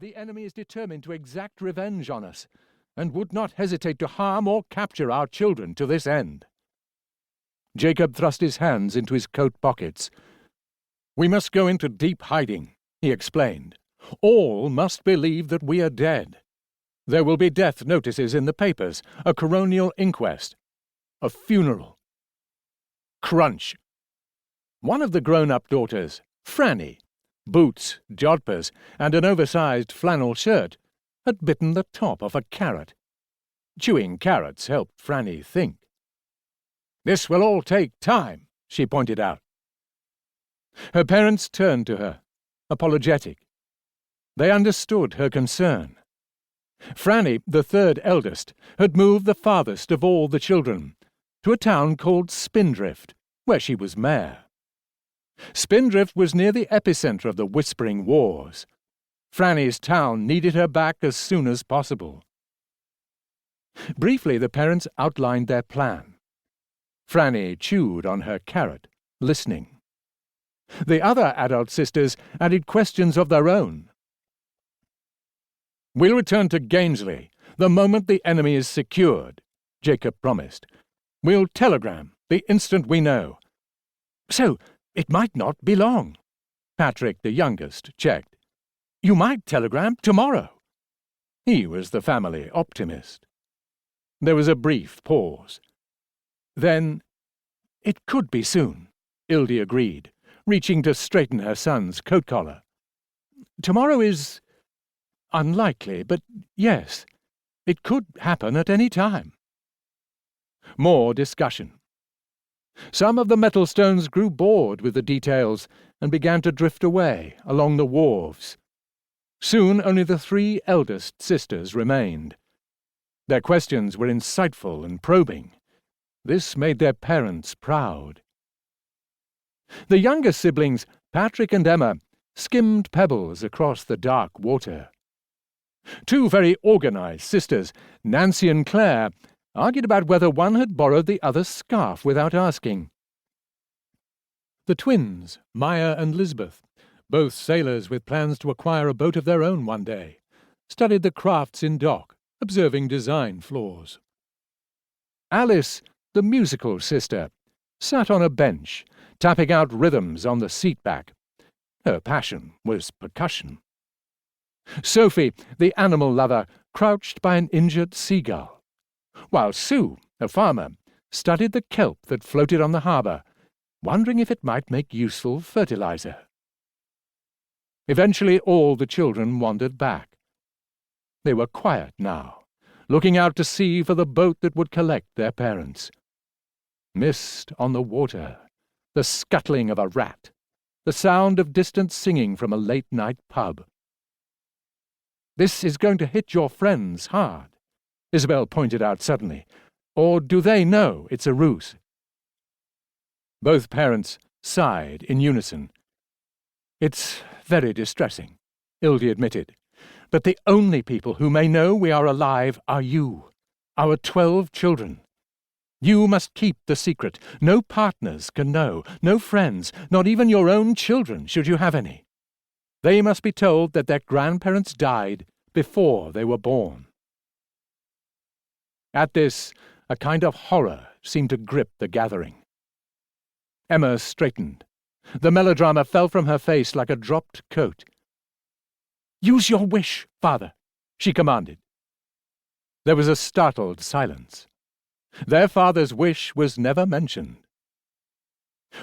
The enemy is determined to exact revenge on us, and would not hesitate to harm or capture our children to this end." Jacob thrust his hands into his coat pockets. "We must go into deep hiding," he explained. "All must believe that we are dead. There will be death notices in the papers, a coronial inquest, a funeral." Crunch! One of the grown-up daughters, Franny, boots, jodhpurs, and an oversized flannel shirt, had bitten the top of a carrot. Chewing carrots helped Franny think. "This will all take time," she pointed out. Her parents turned to her, apologetic. They understood her concern. Franny, the third eldest, had moved the farthest of all the children, to a town called Spindrift, where she was mayor. Spindrift was near the epicenter of the Whispering Wars. Franny's town needed her back as soon as possible. Briefly, the parents outlined their plan. Franny chewed on her carrot, listening. The other adult sisters added questions of their own. "We'll return to Gainsley the moment the enemy is secured," Jacob promised. "We'll telegram the instant we know." "So it might not be long," Patrick, the youngest, checked. "You might telegram tomorrow." He was the family optimist. There was a brief pause. Then, "It could be soon," Ildi agreed, reaching to straighten her son's coat collar. "Tomorrow is unlikely, but yes, it could happen at any time." More discussion. Some of the Metalstones grew bored with the details and began to drift away along the wharves. Soon only the three eldest sisters remained. Their questions were insightful and probing. This made their parents proud. The younger siblings, Patrick and Emma, skimmed pebbles across the dark water. Two very organized sisters, Nancy and Claire, argued about whether one had borrowed the other's scarf without asking. The twins, Maya and Lisbeth, both sailors with plans to acquire a boat of their own one day, studied the crafts in dock, observing design flaws. Alice, the musical sister, sat on a bench, tapping out rhythms on the seat back. Her passion was percussion. Sophie, the animal lover, crouched by an injured seagull, while Sue, a farmer, studied the kelp that floated on the harbour, wondering if it might make useful fertilizer. Eventually all the children wandered back. They were quiet now, looking out to sea for the boat that would collect their parents. Mist on the water, the scuttling of a rat, the sound of distant singing from a late-night pub. "This is going to hit your friends hard," Isabel pointed out suddenly. "Or do they know it's a ruse?" Both parents sighed in unison. "It's very distressing," Ildi admitted. "But the only people who may know we are alive are you, our 12 children. You must keep the secret. No partners can know, no friends, not even your own children, should you have any. They must be told that their grandparents died before they were born." At this, a kind of horror seemed to grip the gathering. Emma straightened. The melodrama fell from her face like a dropped coat. "Use your wish, father," she commanded. There was a startled silence. Their father's wish was never mentioned.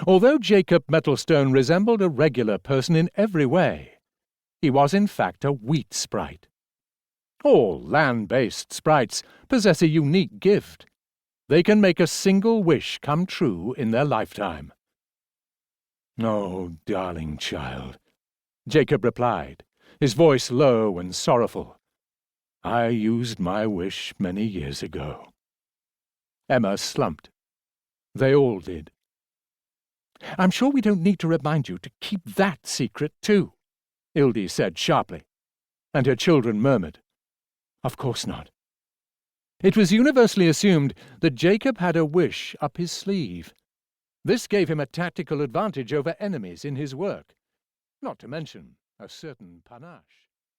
Although Jacob Metalstone resembled a regular person in every way, he was in fact a wheat sprite. All land-based sprites possess a unique gift. They can make a single wish come true in their lifetime. "Oh, darling child," Jacob replied, his voice low and sorrowful. "I used my wish many years ago." Emma slumped. They all did. "I'm sure we don't need to remind you to keep that secret, too," Ildi said sharply, and her children murmured, "Of course not." It was universally assumed that Jacob had a wish up his sleeve. This gave him a tactical advantage over enemies in his work, not to mention a certain panache.